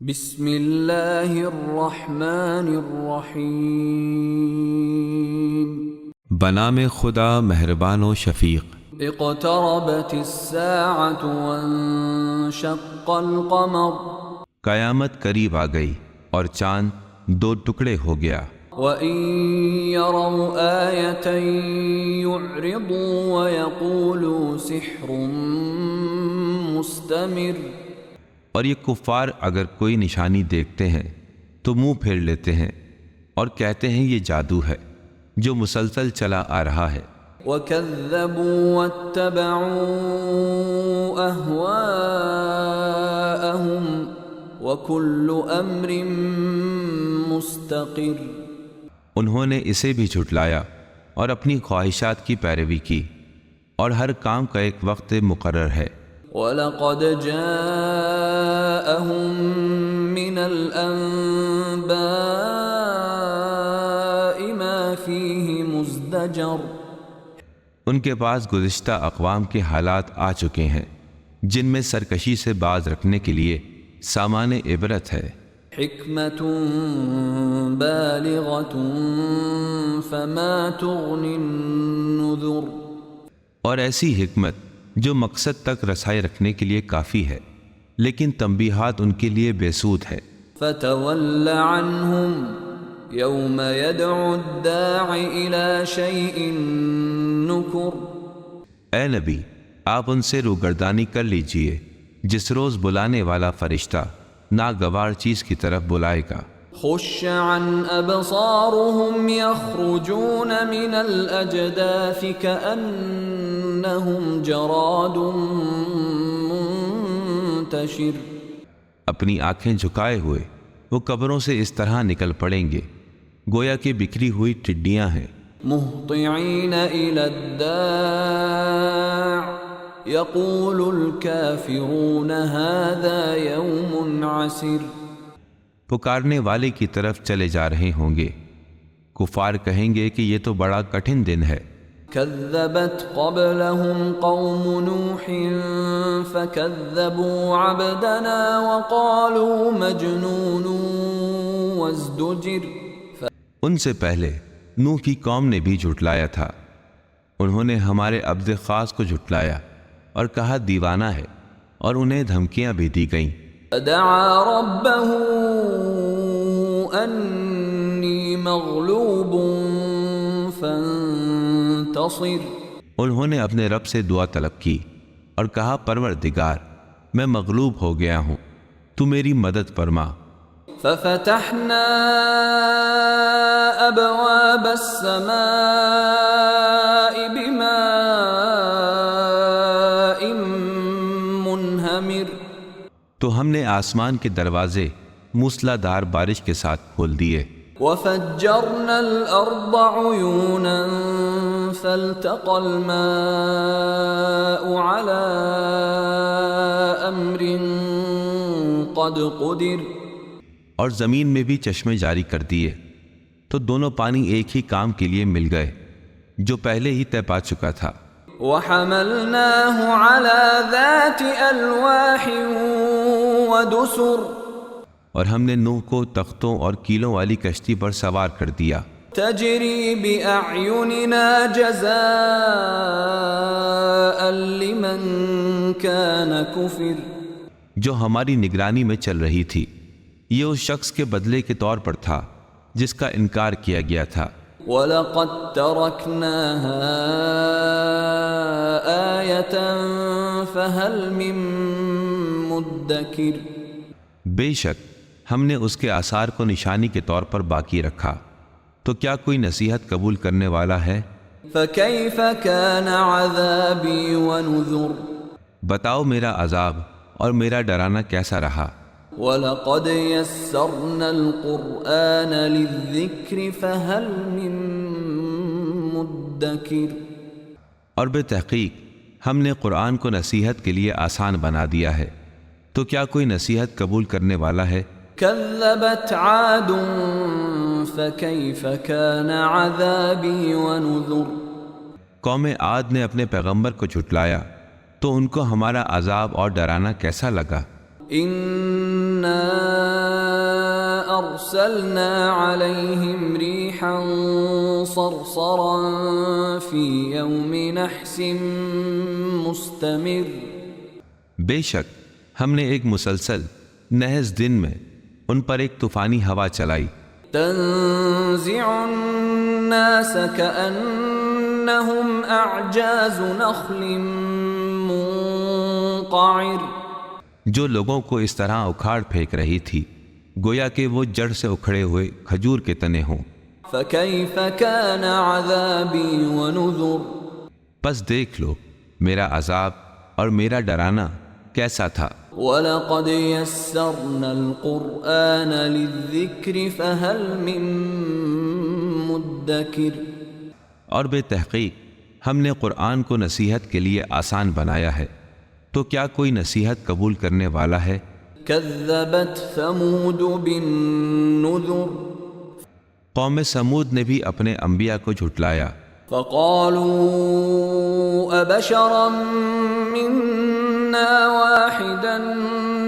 بسم اللہ الرحمن الرحیم، بنام خدا مہربان و شفیق۔ اقتربت الساعة وانشق القمر، قیامت قریب آ گئی اور چاند دو ٹکڑے ہو گیا۔ وَإِن يَرَوْا آيَةً يُعْرِضُوا وَيَقُولُوا سِحْرٌ مُسْتَمِرٌ، اور یہ کفار اگر کوئی نشانی دیکھتے ہیں تو منہ پھیر لیتے ہیں اور کہتے ہیں یہ جادو ہے جو مسلسل چلا آ رہا ہے۔ وَكَذَّبُوا وَاتَّبَعُوا أَهْوَاءَهُمْ وَكُلُّ أَمْرٍ مُسْتَقِرٌ، انہوں نے اسے بھی جھٹلایا اور اپنی خواہشات کی پیروی کی، اور ہر کام کا ایک وقت مقرر ہے۔ وَلَقَدْ جَاءَهُم مِّنَ الْأَنبَاءِ مَا فِيهِ مُزْدَجَرٌ، ان کے پاس گزشتہ اقوام کے حالات آ چکے ہیں جن میں سرکشی سے باز رکھنے کے لیے سامان عبرت ہے۔ حِکْمَةٌ بَالِغَةٌ فَمَا تُغْنِ النُّذُرُ، اور ایسی حکمت جو مقصد تک رسائی رکھنے کے لیے کافی ہے لیکن تنبیہات ان کے لیے بے سود ہے۔ فَتَوَلَّ عَنْهُمْ يَوْمَ يَدْعُ الدَّاعِ إِلَى شَيْءٍ نُكُرٍ، اے نبی آپ ان سے روگردانی کر لیجئے جس روز بلانے والا فرشتہ ناگوار چیز کی طرف بلائے گا۔ خُشَّ عَنْ أَبْصَارُهُمْ يَخْرُجُونَ مِنَ الْأَجْدَاثِ كَأَنَّهُمْ جَرَادٌ مُنْتَشِرٌ، اپنی آنکھیں جھکائے ہوئے وہ قبروں سے اس طرح نکل پڑیں گے گویا کہ بکھری ہوئی ٹڈیاں ہیں۔ مُهْطِعِينَ إِلَى الدَّاعِ يَقُولُ الْكَافِرُونَ هَذَا يَوْمٌ عَسِرٌ، پکارنے والے کی طرف چلے جا رہے ہوں گے، کفار کہیں گے کہ یہ تو بڑا کٹھن دن ہے۔ كذبت قبلهم قوم نوح فكذبوا عبدنا وقالوا مجنون وازدجر، ان سے پہلے نوح کی قوم نے بھی جھٹلایا تھا، انہوں نے ہمارے عبد خاص کو جھٹلایا اور کہا دیوانہ ہے، اور انہیں دھمکیاں بھی دی گئیں۔ فدعا ربه انی مغلوب فانتصر، انہوں نے اپنے رب سے دعا طلب کی اور کہا پروردگار میں مغلوب ہو گیا ہوں، تو میری مدد فرما۔ ففتحنا ابواب السماء بماء منہمر، تو ہم نے آسمان کے دروازے موسلا دار بارش کے ساتھ کھول دیے۔ وفجرنا الارض عیونا فالتقى الماء على امر قد قدر، اور زمین میں بھی چشمے جاری کر دیے تو دونوں پانی ایک ہی کام کے لیے مل گئے جو پہلے ہی طے پا چکا تھا۔ وحملناه على ذات الواح ودسر، اور ہم نے نوح کو تختوں اور کیلوں والی کشتی پر سوار کر دیا، تجری بأعیننا جزاء لمن كان كفر، جو ہماری نگرانی میں چل رہی تھی، یہ اس شخص کے بدلے کے طور پر تھا جس کا انکار کیا گیا تھا۔ وَلَقَدْ تَرَكْنَاهَا آيَةً فَهَلْ مِن مُدَّكِرٍ، بے شک ہم نے اس کے آثار کو نشانی کے طور پر باقی رکھا، تو کیا کوئی نصیحت قبول کرنے والا ہے؟ فَكَيْفَ كَانَ عَذَابِي وَنُذُرِ، بتاؤ میرا عذاب اور میرا ڈرانا کیسا رہا۔ وَلَقَدْ يَسَّرْنَا الْقُرْآنَ لِلذِّكْرِ فَهَلْ مِن مُدَّكِرٍ، اور بے تحقیق ہم نے قرآن کو نصیحت کے لیے آسان بنا دیا ہے، تو کیا کوئی نصیحت قبول کرنے والا ہے؟ كذبت عاد فكيف كان عذابي ونذر، قوم عاد نے اپنے پیغمبر کو جھٹلایا تو ان کو ہمارا عذاب اور ڈرانا کیسا لگا۔ إنا أرسلنا عليهم ريحا صرصرا في يوم نحس مستمر. بے شک ہم نے ایک مسلسل نحس دن میں ان پر ایک طوفانی ہوا چلائی. تنزع الناس كأنهم أعجاز نخل منقعر. جو لوگوں کو اس طرح اکھاڑ پھینک رہی تھی گویا کہ وہ جڑ سے اکھڑے ہوئے کھجور کے تنے ہوں. فكيف كان عذابي ونذر. پس دیکھ لو میرا عذاب اور میرا ڈرانا کیسا تھا. وَلَقَدْ يَسَّرْنَا الْقُرْآنَ لِلذِّكْرِ فَهَلْ مِن مُدَّكِرٍ. اور بے تحقیق ہم نے قرآن کو نصیحت کے لیے آسان بنایا ہے تو کیا کوئی نصیحت قبول کرنے والا ہے؟ كَذَّبَتْ ثَمُودُ بِالنُّذُرِ. قوم سمود نے بھی اپنے انبیاء کو جھٹلایا. فَقَالُوا أَبَشَرًا مِنَّا وَاحِدًا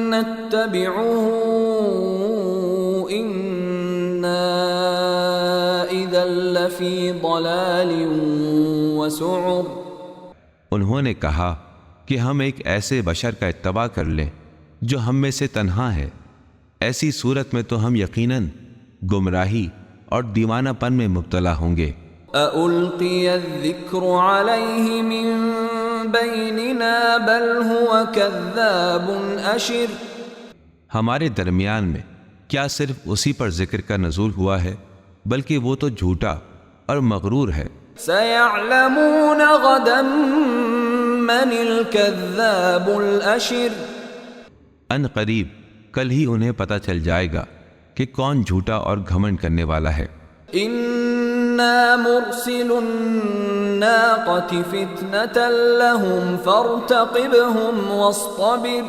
نَتَّبِعُهُ إِنَّا إِذًا لَّفِي ضَلَالٍ وَسُعُرٍ. انہوں نے کہا کہ ہم ایک ایسے بشر کا اتباع کر لیں جو ہم میں سے تنہا ہے. ایسی صورت میں تو ہم یقیناً گمراہی اور دیوانہ پن میں مبتلا ہوں گے. أَأُلْقِيَ الذِّكْرُ عَلَيْهِ مِن بَيْنِنَا بَلْ هُوَ كَذَّابٌ أَشِرٌ. ہمارے درمیان میں کیا صرف اسی پر ذکر کا نزول ہوا ہے بلکہ وہ تو جھوٹا اور مغرور ہے. سَيَعْلَمُونَ غَدًا مَّنِ الْكَذَّابُ الْأَشِرُ. ان قریب کل ہی انہیں پتہ چل جائے گا کہ کون جھوٹا اور گھمنڈ کرنے والا ہے. إِنَّا مُرْسِلُو النَّاقَةِ فِتْنَةً لَّهُمْ فَارْتَقِبْهُمْ وَاصْطَبِرْ.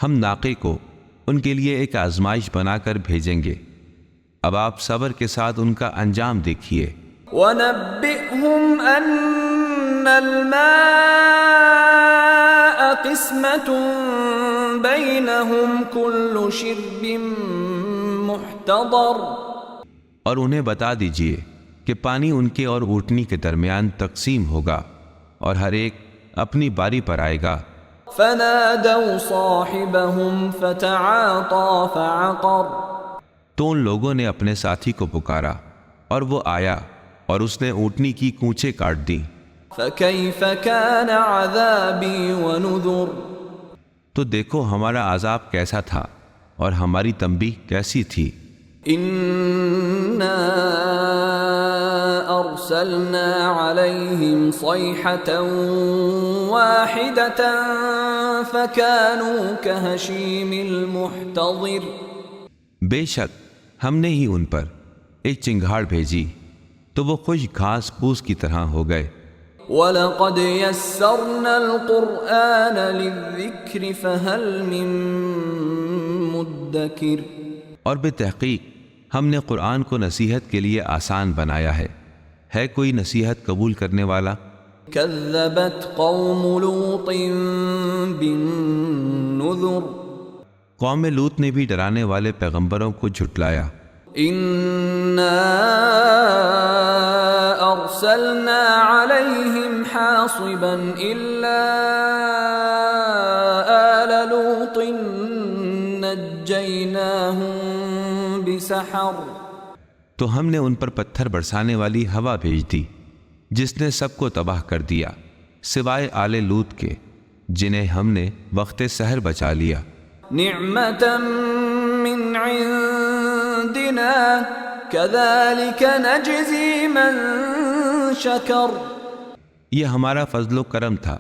ہم ناقے کو ان کے لیے ایک آزمائش بنا کر بھیجیں گے اب آپ صبر کے ساتھ ان کا انجام دیکھیے. وَنَبِّئْهُمْ أَنَّ الْمَاءَ قِسْمَةٌ بَيْنَهُمْ كُلُّ شِرْبٍ مُحْتَضَرٍ. اور انہیں بتا دیجئے کہ پانی ان کے اور اونٹنی کے درمیان تقسیم ہوگا اور ہر ایک اپنی باری پر آئے گا. فَنَادَوْا صَاحِبَهُمْ فَتَعَاطَى فَعَقَرَ. تو ان لوگوں نے اپنے ساتھی کو پکارا اور وہ آیا اور اس نے اونٹنی کی کونچیں کاٹ دیں. فَكَيْفَ كَانَ عَذَابِي وَنُذُرِ. تو دیکھو ہمارا عذاب کیسا تھا اور ہماری تنبیہ کیسی تھی. إِنَّا أَرْسَلْنَا عَلَيْهِمْ صَيْحَةً وَاحِدَةً فَكَانُوا كَهَشِيمِ الْمُحْتَظِرِ. بے شک ہم نے ہی ان پر ایک چنگھاڑ بھیجی تو وہ خشک گھاس پھوس کی طرح ہو گئے. وَلَقَدْ يَسَّرْنَا الْقُرْآنَ لِلذِّكْرِ فَهَلْ مِن مُدَّكِرٍ. اور بے تحقیق ہم نے قرآن کو نصیحت کے لیے آسان بنایا ہے کوئی نصیحت قبول کرنے والا؟ كَذَّبَتْ قَوْمُ لُوطٍ بِالنُّذُرِ. قوم لوط نے بھی ڈرانے والے پیغمبروں کو جھٹلایا. إِنَّا أَرْسَلْنَا عَلَيْهِمْ حَاصِبًا إِلَّا آلَ لُوطٍ نَجَّيْنَاهُمْ بِسَحَرٍ. تو ہم نے ان پر پتھر برسانے والی ہوا بھیج دی جس نے سب کو تباہ کر دیا سوائے آل لوط کے جنہیں ہم نے وقت سحر بچا لیا. نِعْمَةً مِّنْ عِندِنَا كَذَلِكَ نَجْزِي مَن شَكَرَ. یہ ہمارا فضل و کرم تھا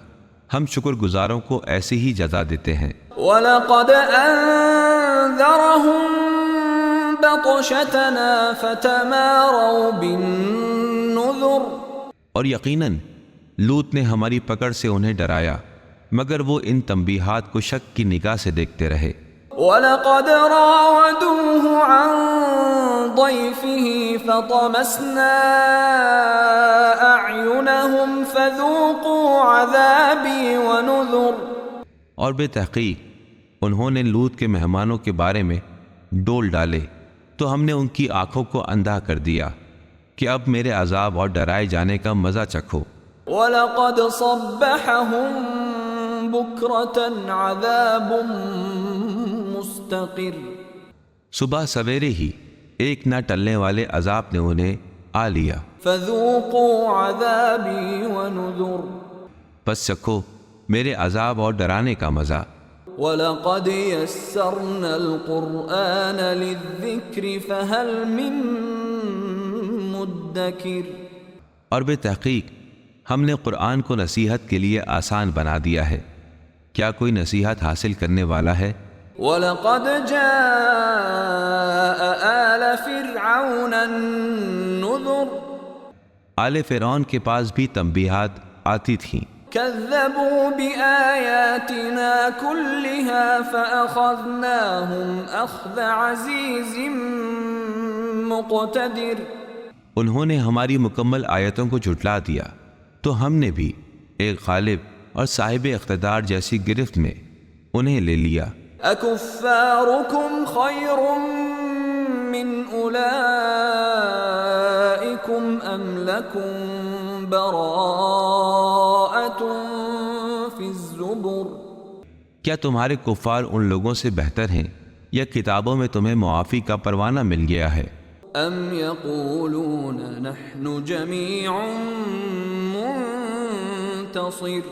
ہم شکر گزاروں کو ایسی ہی جزا دیتے ہیں. وَلَقَدْ أَنذَرَهُم بَطْشَتَنَا فَتَمَارَوْا بِالنُّذُرِ. اور یقیناً لوط نے ہماری پکڑ سے انہیں ڈرایا مگر وہ ان تنبیہات کو شک کی نگاہ سے دیکھتے رہے. وَلَقَدْ رَاوَدُوهُ عَن ضَيْفِهِ فَطَمَسْنَا أَعْيُنَهُمْ فَذُوقُوا عَذَابِي وَنُذُرِ. اور بے تحقیق انہوں نے لوط کے مہمانوں کے بارے میں ڈول ڈالے تو ہم نے ان کی آنکھوں کو اندھا کر دیا کہ اب میرے عذاب اور ڈرائے جانے کا مزہ چکھو۔ وَلَقَدْ صَبَّحَهُم بُكْرَةً عَذَابٌ مُسْتَقِرٌ، صبح سویرے ہی ایک نہ ٹلنے والے عذاب نے انہیں آ لیا، فَذُوقُوا عَذَابِي وَنُذُرِ، پس چکھو میرے عذاب اور ڈرانے کا مزہ۔ وَلَقَدْ يَسَّرْنَا الْقُرْآنَ لِلذِّكْرِ فَهَلْ مِن مُدَّكِرٍ، اور بے تحقیق ہم نے قرآن کو نصیحت کے لیے آسان بنا دیا ہے، کیا کوئی نصیحت حاصل کرنے والا ہے؟ وَلَقَدْ جَاءَ آلَ فِرْعَوْنَ النُّذُرُ، آل فرعون کے پاس بھی تنبیہات آتی تھیں، كَذَّبُوا بِآيَاتِنَا كُلِّهَا فَأَخَذْنَاهُمْ أَخْذَ عَزِيزٍ مُقْتَدِرٍ، انہوں نے ہماری مکمل آیتوں کو جھٹلا دیا تو ہم نے بھی ایک غالب اور صاحب اقتدار جیسی گرفت میں انہیں لے لیا۔ أَكُفَّارُكُمْ خَيْرٌ مِّنْ أُولَئِكُمْ أَمْ لَكُمْ بَرَاءَةٌ فِي الزُّبُرِ، کیا تمہارے کفار ان لوگوں سے بہتر ہیں یا کتابوں میں تمہیں معافی کا پروانہ مل گیا ہے؟ أَمْ يَقُولُونَ نَحْنُ جَمِيعٌ مُّنتَصِرٌ،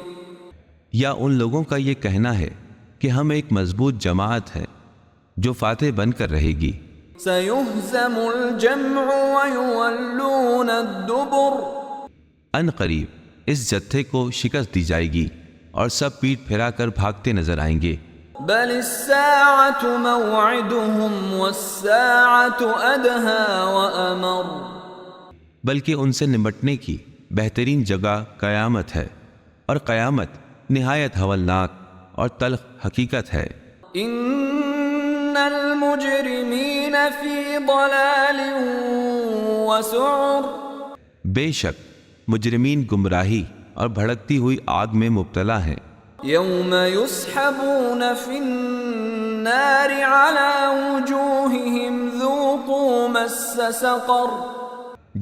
یا ان لوگوں کا یہ کہنا ہے کہ ہم ایک مضبوط جماعت ہے جو فاتح بن کر رہے گی۔ سَيُهْزَمُ الْجَمْعُ وَيُوَلُّونَ الدُّبُرَ، ان قریب اس جتھے کو شکست دی جائے گی اور سب پیٹ پھرا کر بھاگتے نظر آئیں گے۔ بَلِ السَّاعَةُ مَوْعِدُهُمْ وَالسَّاعَةُ أَدْهَى وَأَمَرُّ، بلکہ ان سے نمٹنے کی بہترین جگہ قیامت ہے، اور قیامت نہایت ہولناک اور تلخ حقیقت ہے۔ إِنَّ الْمُجْرِمِينَ فِي ضَلَالٍ وَسُعُرٍ، بے شک مجرمین گمراہی اور بھڑکتی ہوئی آگ میں مبتلا ہیں۔ يَوْمَ يُسْحَبُونَ فِي النَّارِ عَلَى وُجُوهِهِمْ ذُوقُوا مَسَّ سَقَرَ،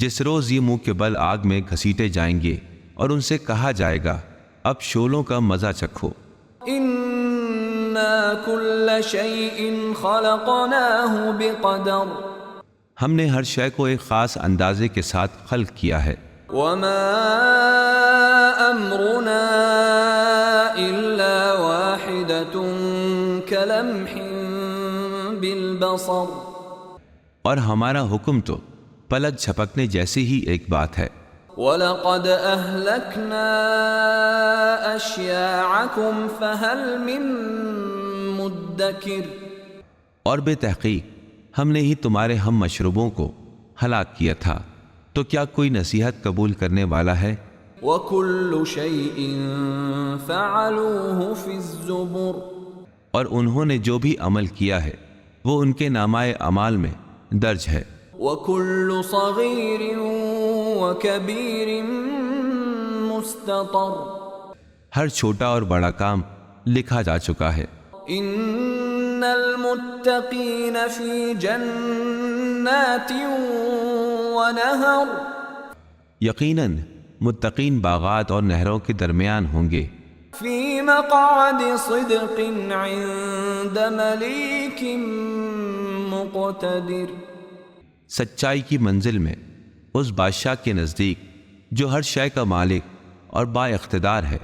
جس روز یہ منہ کے بل آگ میں گھسیٹے جائیں گے اور ان سے کہا جائے گا اب شولوں کا مزہ چکھو۔ إِنَّا كُلَّ شَيْءٍ خَلَقْنَاهُ بِقَدَرٍ، ہم نے ہر شے کو ایک خاص اندازے کے ساتھ خلق کیا ہے۔ وَمَا أَمْرُنَا إِلَّا وَاحِدَةٌ كَلَمْحٍ بِالْبَصَرِ، اور ہمارا حکم تو پلک جھپکنے جیسی ہی ایک بات ہے۔ وَلَقَدْ أَهْلَكْنَا أَشْيَاعَكُمْ فَهَلْ مِن مُدَّكِرٍ، اور بے تحقیق ہم نے ہی تمہارے ہم مشروبوں کو ہلاک کیا تھا، تو کیا کوئی نصیحت قبول کرنے والا ہے؟ وَكُلُّ شَيْءٍ فَعَلُوهُ فِي الزُّبُرِ، اور انہوں نے جو بھی عمل کیا ہے وہ ان کے نامہ اعمال میں درج ہے۔ وَكُلُّ صَغِيرٍ وَكَبِيرٍ مُسْتَطَرٍ، ہر چھوٹا اور بڑا کام لکھا جا چکا ہے۔ إِنَّ الْمُتَّقِينَ فِي جَنَّاتٍ وَنَهَرٍ، یقیناً متقین باغات اور نہروں کے درمیان ہوں گے۔ فِي مَقْعَدِ صِدْقٍ عِندَ مَلِيكٍ مُقْتَدِرٍ، سچائی کی منزل میں اس بادشاہ کے نزدیک جو ہر شے کا مالک اور با اقتدار ہے۔